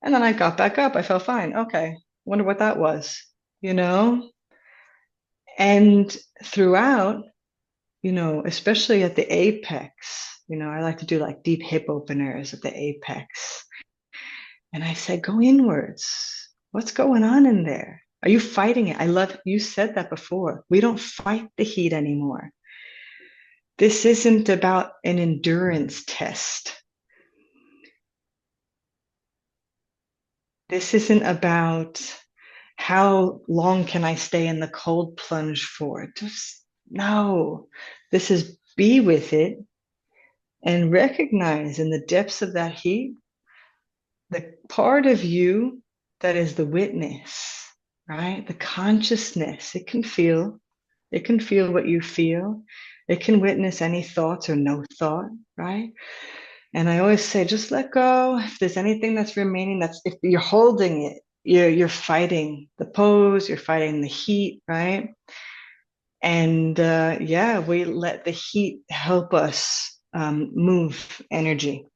B: And then I got back up. I felt fine. Okay, wonder what that was, you know? And throughout, especially at the apex, I like to do like deep hip openers at the apex. And I said, go inwards. What's going on in there? Are you fighting it? I love you said that before. We don't fight the heat anymore. This isn't about an endurance test. This isn't about how long can I stay in the cold plunge for. Just no. This is be with it and recognize in the depths of that heat the part of you that is the witness, right? The consciousness. It can feel what you feel. It can witness any thoughts or no thought, right? And I always say, just let go. If there's anything that's remaining, that's if you're holding it, you're fighting the pose, you're fighting the heat, right? And yeah, we let the heat help us move energy.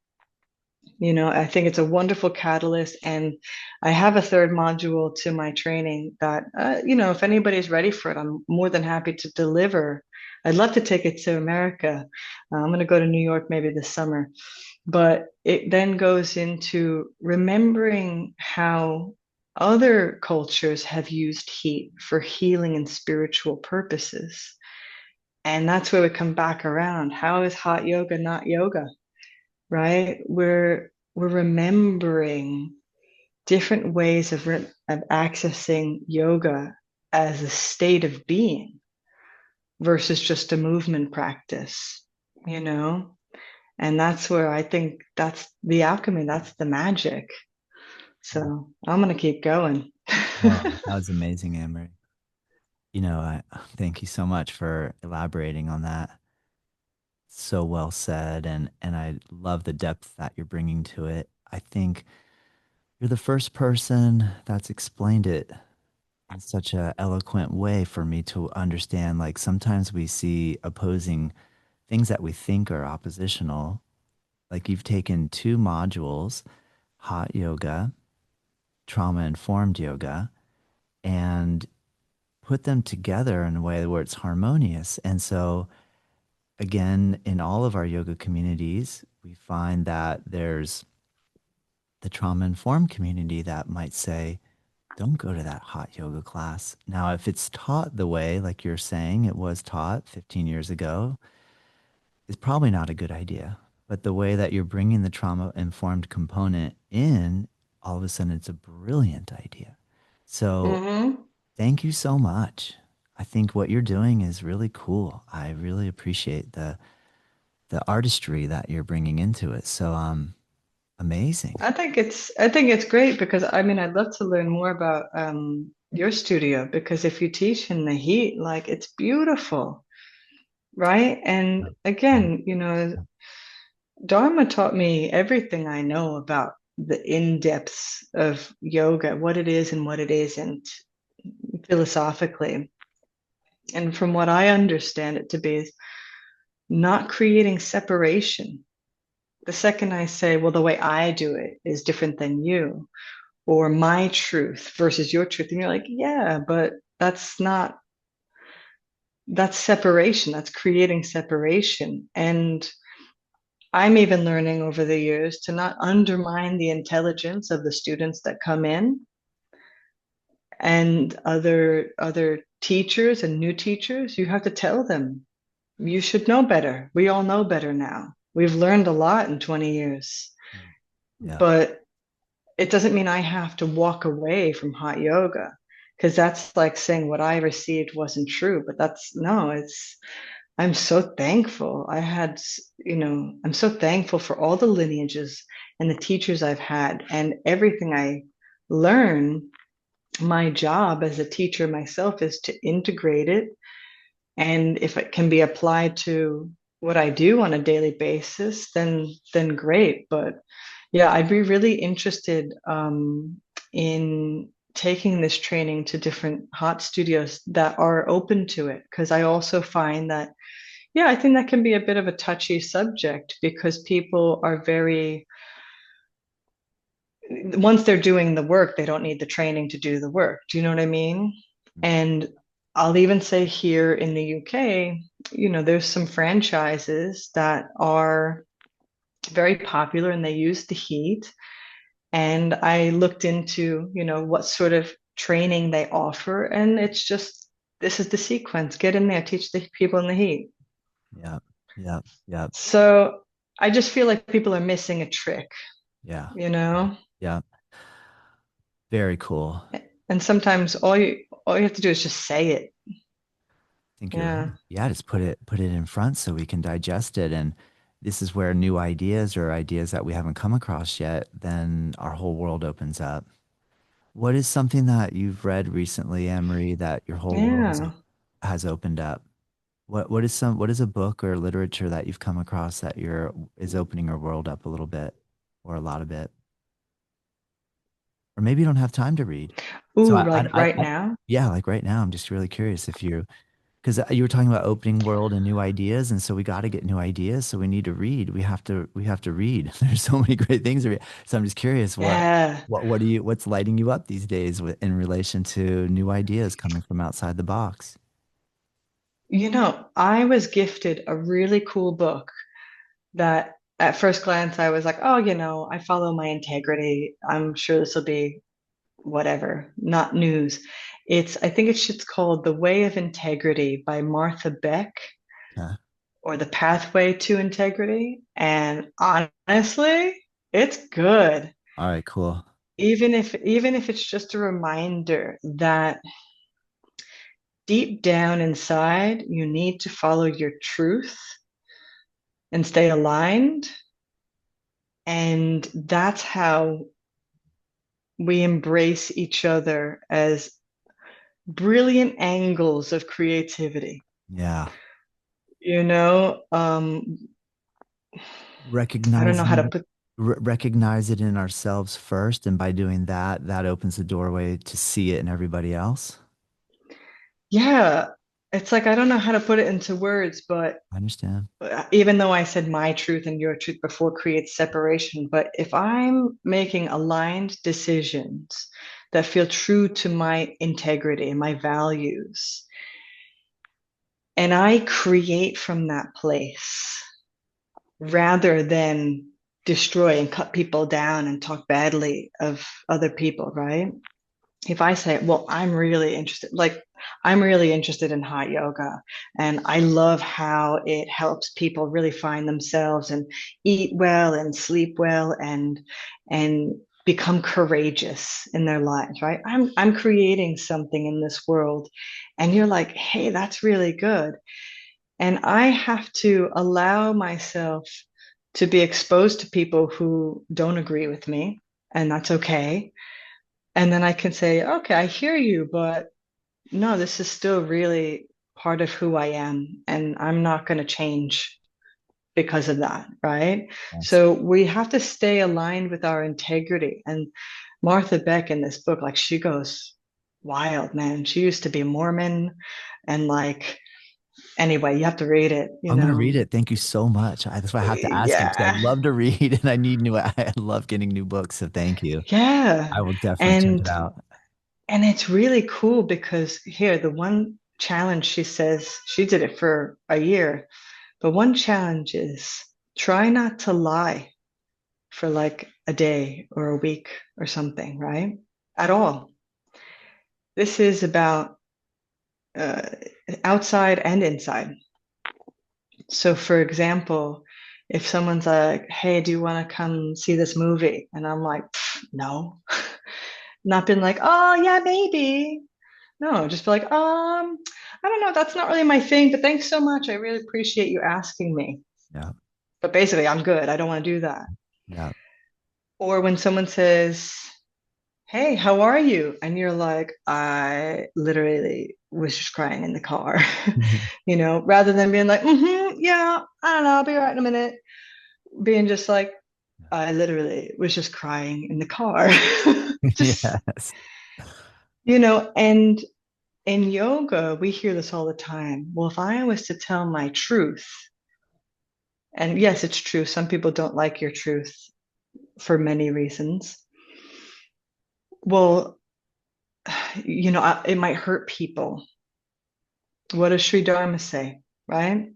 B: I think it's a wonderful catalyst. And I have a third module to my training that, if anybody's ready for it, I'm more than happy to deliver. I'd love to take it to America. I'm going to go to New York maybe this summer. But it then goes into remembering how other cultures have used heat for healing and spiritual purposes. And that's where we come back around. How is hot yoga not yoga? Right? We're remembering different ways of accessing yoga as a state of being versus just a movement practice, you know? And that's where I think that's the alchemy, that's the magic. So I'm going to keep going.
A: Well, that was amazing, Amber. I thank you so much for elaborating on that. So well said, and I love the depth that you're bringing to it. I think you're the first person that's explained it in such a eloquent way for me to understand. Like sometimes we see opposing things that we think are oppositional. Like you've taken two modules, hot yoga, trauma informed yoga, and put them together in a way where it's harmonious. And so, again, in all of our yoga communities, we find that there's the trauma informed community that might say, don't go to that hot yoga class. Now, if it's taught the way, like you're saying, it was taught 15 years ago, it's probably not a good idea. But the way that you're bringing the trauma informed component in, all of a sudden, it's a brilliant idea. So,
B: Mm-hmm.
A: thank you so much. I think what you're doing is really cool. I really appreciate the artistry that you're bringing into it. So, amazing.
B: I think it's great because I mean I'd love to learn more about your studio, because if you teach in the heat, like it's beautiful, right? And
A: Yeah.
B: again, Dharma taught me everything I know about the in-depths of yoga, what it is and what it isn't, philosophically. And from what I understand it to be, is not creating separation. The second I say, well, the way I do it is different than you, or my truth versus your truth, and you're like, yeah, but that's separation. That's creating separation. And I'm even learning over the years to not undermine the intelligence of the students that come in, and other teachers and new teachers. You have to tell them, you should know better. We all know better now. We've learned a lot in 20 years,
A: Yeah.
B: but it doesn't mean I have to walk away from hot yoga, because that's like saying what I received wasn't true. But that's no, it's I'm so thankful. I'm so thankful for all the lineages and the teachers I've had and everything I learn. My job as a teacher myself is to integrate it. And if it can be applied to what I do on a daily basis, then great. But yeah, I'd be really interested in taking this training to different hot studios that are open to it, because I also find that, yeah, I think that can be a bit of a touchy subject, because people are very, once they're doing the work, they don't need the training to do the work. Do you know what I mean? And I'll even say here in the UK, there's some franchises that are very popular and they use the heat. And I looked into, what sort of training they offer, and it's just, this is the sequence. Get in there, teach the people in the heat.
A: Yeah. Yeah. Yeah.
B: So I just feel like people are missing a trick,
A: Yeah.
B: you know?
A: Yeah. Very cool. I
B: And sometimes all you have to do is just say it.
A: think you're right.
B: Yeah.
A: Yeah, just put it in front so we can digest it. And this is where new ideas or ideas that we haven't come across yet, then our whole world opens up. What is something that you've read recently, Emery, that your whole world
B: Yeah.
A: has opened up? What is a book or literature that you've come across that is opening your world up a little bit or a lot of bit? Or maybe you don't have time to read. So
B: Ooh, like right
A: I
B: now?
A: yeah, like right now, I'm just really curious if you because you were talking about opening world and new ideas, and so we got to get new ideas. So we need to read. We have to read. There's so many great things to read. So I'm just curious,
B: Yeah.
A: what's lighting you up these days in relation to new ideas coming from outside the box?
B: I was gifted a really cool book that at first glance I was like, oh, I follow my integrity. I'm sure this will be whatever, not news. I think it's called The Way of Integrity by Martha Beck,
A: Yeah.
B: or The Pathway to Integrity. And honestly, it's good.
A: All right, cool.
B: Even if it's just a reminder that deep down inside, you need to follow your truth and stay aligned. And that's how we embrace each other as brilliant angles of creativity.
A: Yeah.
B: You know, um, I don't know how to
A: Recognizing
B: put,
A: recognize it in ourselves first, and by doing that, that opens the doorway to see it in everybody else.
B: yeah, it's like, I don't know how to put it into words, but
A: I understand.
B: even though I said my truth and your truth before creates separation, but if I'm making aligned decisions that feel true to my integrity and my values, and I create from that place rather than destroy and cut people down and talk badly of other people, right? If I say, well, I'm really interested in hot yoga, and I love how it helps people really find themselves and eat well and sleep well and become courageous in their lives, right? I'm creating something in this world, and you're like, hey, that's really good. And I have to allow myself to be exposed to people who don't agree with me, and that's okay. And then I can say, okay, I hear you, but no, this is still really part of who I am, and I'm not going to change because of that, right?
A: Yes.
B: So we have to stay aligned with our integrity. And Martha Beck in this book, like she goes wild, man. She used to be a Mormon, and like anyway, you have to read it, you
A: I'm gonna
B: know.
A: read it. Thank you so much. That's why I have to ask you because I
B: Yeah.
A: love to read and I need new. I love getting new books. So thank you.
B: Yeah.
A: I will definitely check it
B: And
A: out.
B: and it's really cool because here, the one challenge she says she did it for a year, but one challenge is try not to lie for like a day or a week or something, right? At all. This is about uh, outside and inside. So, for example, if someone's like, "Hey, do you want to come see this movie?" and I'm like, "No," not been like, "Oh yeah, maybe." No, just be like, I don't know, that's not really my thing, but thanks so much. I really appreciate you asking me.
A: Yeah.
B: But basically, I'm good. I don't want to do that.
A: Yeah.
B: Or when someone says, "Hey, how are you?" And you're like, "I literally was just crying in the car," rather than being like, yeah, I don't know, I'll be right in a minute. Being just like, I literally was just crying in the car. Just,
A: Yes.
B: and in yoga, we hear this all the time. Well, if I was to tell my truth, and yes, it's true, some people don't like your truth for many reasons. Well, it might hurt people. What does Sri Dharma say, right?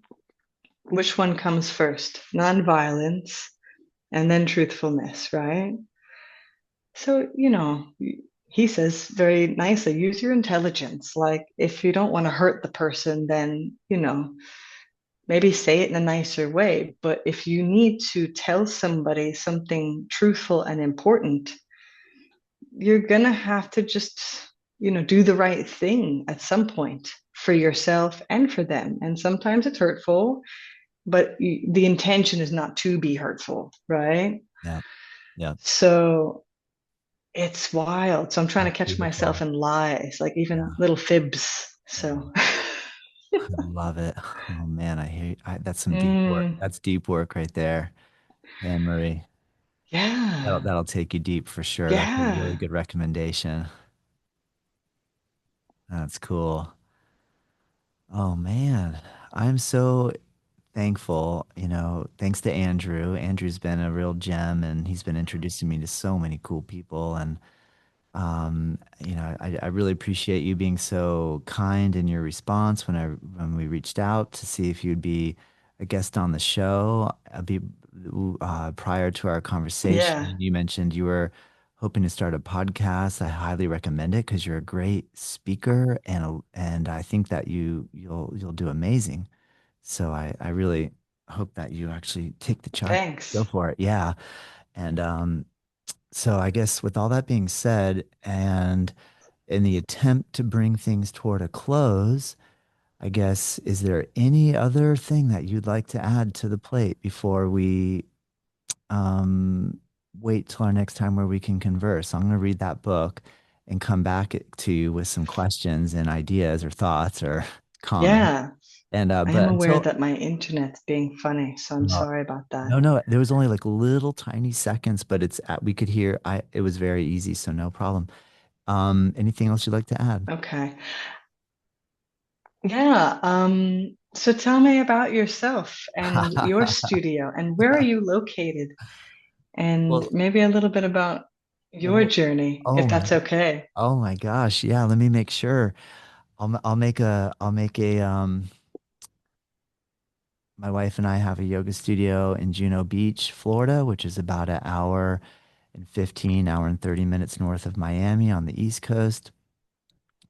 B: Which one comes first? Nonviolence and then truthfulness, right? So, he says very nicely, use your intelligence. Like, if you don't want to hurt the person, then, maybe say it in a nicer way. But if you need to tell somebody something truthful and important, you're going to have to just, do the right thing at some point for yourself and for them. And sometimes it's hurtful, but the intention is not to be hurtful, right?
A: Yeah. Yeah.
B: So it's wild. So I'm trying
A: That's
B: to catch myself
A: beautiful.
B: in lies, like even
A: Yeah.
B: little fibs.
A: Yeah.
B: So,
A: I love it. Oh man, I hear that's some deep work.
B: mm,
A: That's deep work right there, Anne Marie. That'll
B: yeah,
A: that'll take you deep for sure. That's a really
B: yeah,
A: good recommendation. That's cool. Oh man, I'm so thankful. Thanks to Andrew. Andrew's been a real gem and he's been introducing me to so many cool people. And I really appreciate you being so kind in your response when we reached out to see if you'd be a guest on the show. Prior to our
B: yeah.
A: conversation, you mentioned you were hoping to start a podcast. I highly recommend it because you're a great speaker and I think that you'll do amazing. So I really hope that you actually take the charge, go
B: Thanks.
A: for it. Yeah. And so I guess with all that being said, and in the attempt to bring things toward a close, I guess, is there any other thing that you'd like to add to the plate before we um, wait till our next time where we can converse? I'm going to read that book and come back to you with some questions and ideas or thoughts or comments.
B: Yeah,
A: And
B: I am
A: but
B: aware
A: until
B: that my internet's being funny, so I'm
A: no,
B: sorry about that.
A: no, there was only like little tiny seconds, but we could hear. It was very easy, so no problem. Anything else you'd like to add?
B: Okay. Yeah. So tell me about yourself and your studio and where are you located? And
A: Well,
B: maybe a little bit about your
A: well,
B: journey, if
A: oh my,
B: that's okay.
A: oh my gosh, yeah. Let me make sure. I'll make a My wife and I have a yoga studio in Juno Beach, Florida, which is about an hour and 15, hour and 30 minutes north of Miami on the East Coast.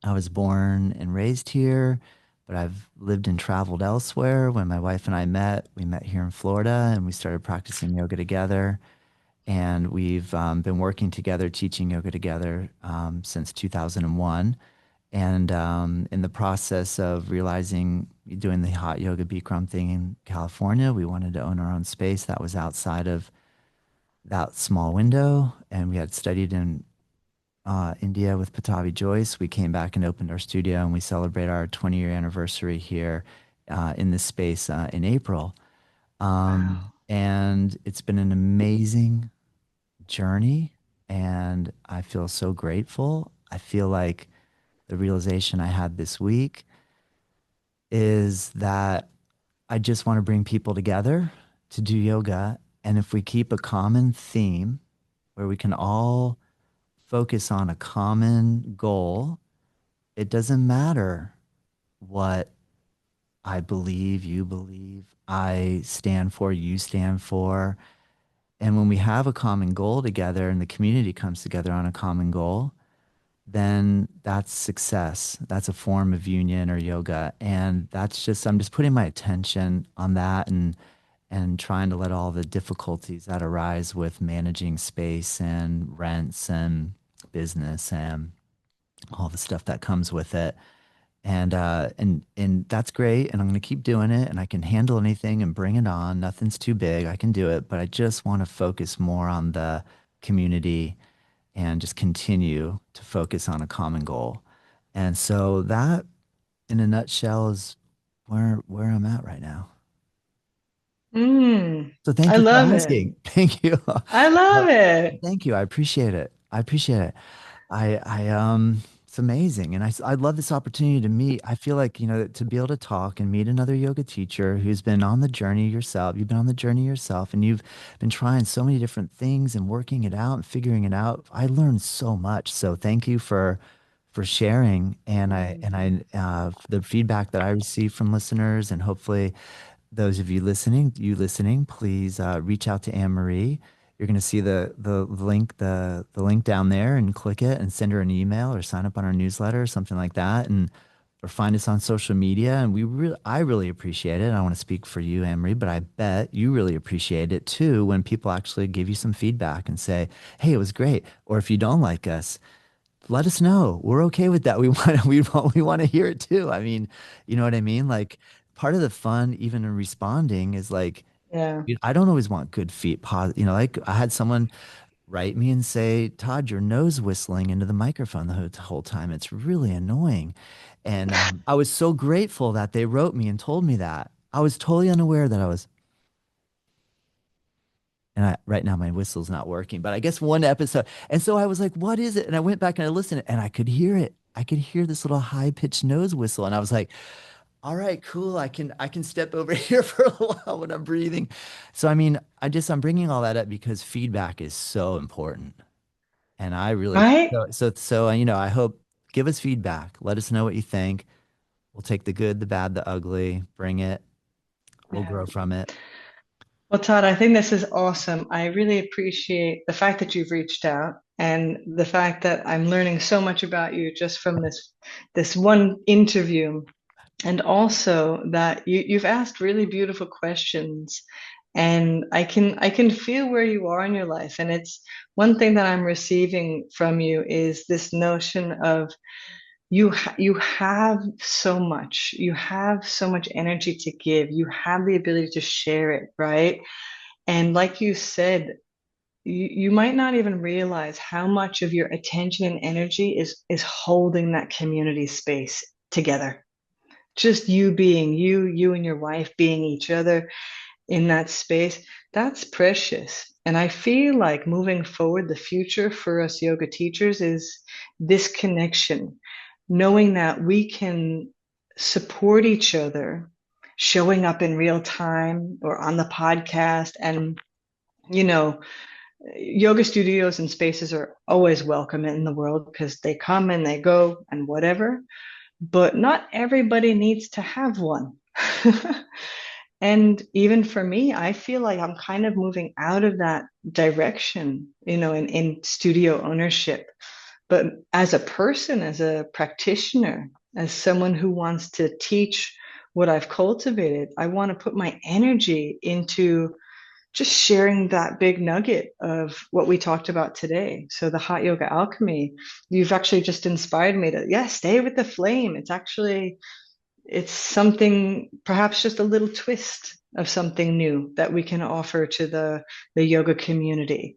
A: I was born and raised here, but I've lived and traveled elsewhere. When my wife and I met, we met here in Florida and we started practicing yoga together. And we've been working together, teaching yoga together since 2001. And in the process of realizing doing the hot yoga Bikram thing in California, we wanted to own our own space that was outside of that small window. And we had studied in India with Patavi Joyce. We came back and opened our studio, and we celebrate our 20-year anniversary here in this space in April.
B: Wow.
A: And it's been an amazing journey, and I feel so grateful. I feel like the realization I had this week is that I just want to bring people together to do yoga. And if we keep a common theme where we can all focus on a common goal, it doesn't matter what I believe, you believe, I stand for, you stand for. And when we have a common goal together and the community comes together on a common goal, then that's success. That's a form of union or yoga. And that's just, I'm just putting my attention on that and trying to let all the difficulties that arise with managing space and rents and business and all the stuff that comes with it. And that's great. And I'm gonna keep doing it and I can handle anything and bring it on. Nothing's too big. I can do it. But I just want to focus more on the community and just continue to focus on a common goal. And so that in a nutshell is where I'm at right now.
B: Mm,
A: So thank
B: I
A: you for
B: love it.
A: asking. Thank you.
B: I love
A: Well,
B: it.
A: thank you. I appreciate it. I appreciate it. It's amazing. And I love this opportunity to meet. I feel like, to be able to talk and meet another yoga teacher who's been on the journey yourself. You've been on the journey yourself and you've been trying so many different things and working it out and figuring it out. I learned so much. So thank you for sharing. And the feedback that I receive from listeners and hopefully those of you listening, please reach out to Anne Marie. You're going to see the link down there and click it and send her an email or sign up on our newsletter or something like that, and or find us on social media. And I really appreciate it. I don't want to speak for you, Anne Marie, but I bet you really appreciate it too when people actually give you some feedback and say, "Hey, it was great," or if you don't like us, let us know. We're okay with that. We want to hear it too. I mean, you know what I mean? Like part of the fun, even in responding, is like
B: Yeah.
A: I don't always want good feet. Like I had someone write me and say, "Todd, your nose whistling into the microphone the whole time. It's really annoying." And I was so grateful that they wrote me and told me that. I was totally unaware that I was. And right now my whistle's not working, but I guess one episode. And so I was like, what is it? And I went back and I listened and I could hear it. I could hear this little high pitched nose whistle. And I was like, all right, cool. I can step over here for a while when I'm breathing. So, I mean, I'm bringing all that up because feedback is so important. And I really,
B: Right?
A: I hope give us feedback. Let us know what you think. We'll take the good, the bad, the ugly, bring it. We'll
B: Yeah.
A: grow from it.
B: Well, Todd, I think this is awesome. I really appreciate the fact that you've reached out and the fact that I'm learning so much about you just from this one interview. And also that you've asked really beautiful questions. And I can feel where you are in your life. And it's one thing that I'm receiving from you is this notion of you have so much. You have so much energy to give. You have the ability to share it, right? And like you said, you might not even realize how much of your attention and energy is holding that community space together. Just you being you, you and your wife being each other in that space, that's precious. And I feel like moving forward, the future for us yoga teachers is this connection, knowing that we can support each other, showing up in real time or on the podcast. And, you know, yoga studios and spaces are always welcome in the world because they come and they go and whatever, but not everybody needs to have one. And even for me, I feel like I'm kind of moving out of that direction, in studio ownership. But as a person, as a practitioner, as someone who wants to teach what I've cultivated, I want to put my energy into just sharing that big nugget of what we talked about today. So the hot yoga alchemy, you've actually just inspired me to, yeah, stay with the flame. It's something, perhaps just a little twist of something new that we can offer to the yoga community.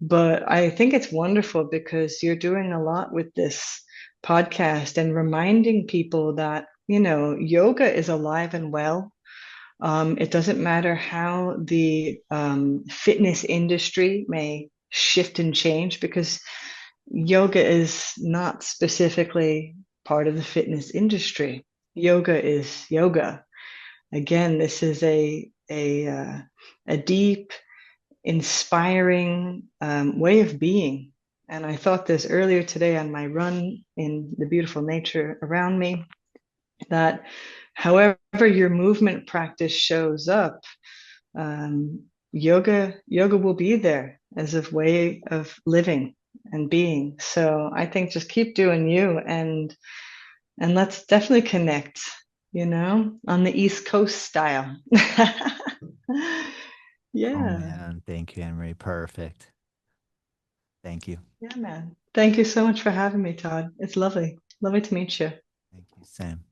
B: But I think it's wonderful because you're doing a lot with this podcast and reminding people that, yoga is alive and well. It doesn't matter how the fitness industry may shift and change because yoga is not specifically part of the fitness industry. Yoga is yoga. Again, this is a deep, inspiring way of being. And I thought this earlier today on my run in the beautiful nature around me that however your movement practice shows up, yoga will be there as a way of living and being. So I think just keep doing you and let's definitely connect, on the East Coast style.
A: Oh
B: Yeah.
A: man, thank you, Anne-Marie. Perfect. Thank you.
B: Yeah, man. Thank you so much for having me, Todd. It's lovely. Lovely to meet you.
A: Thank you, Sam.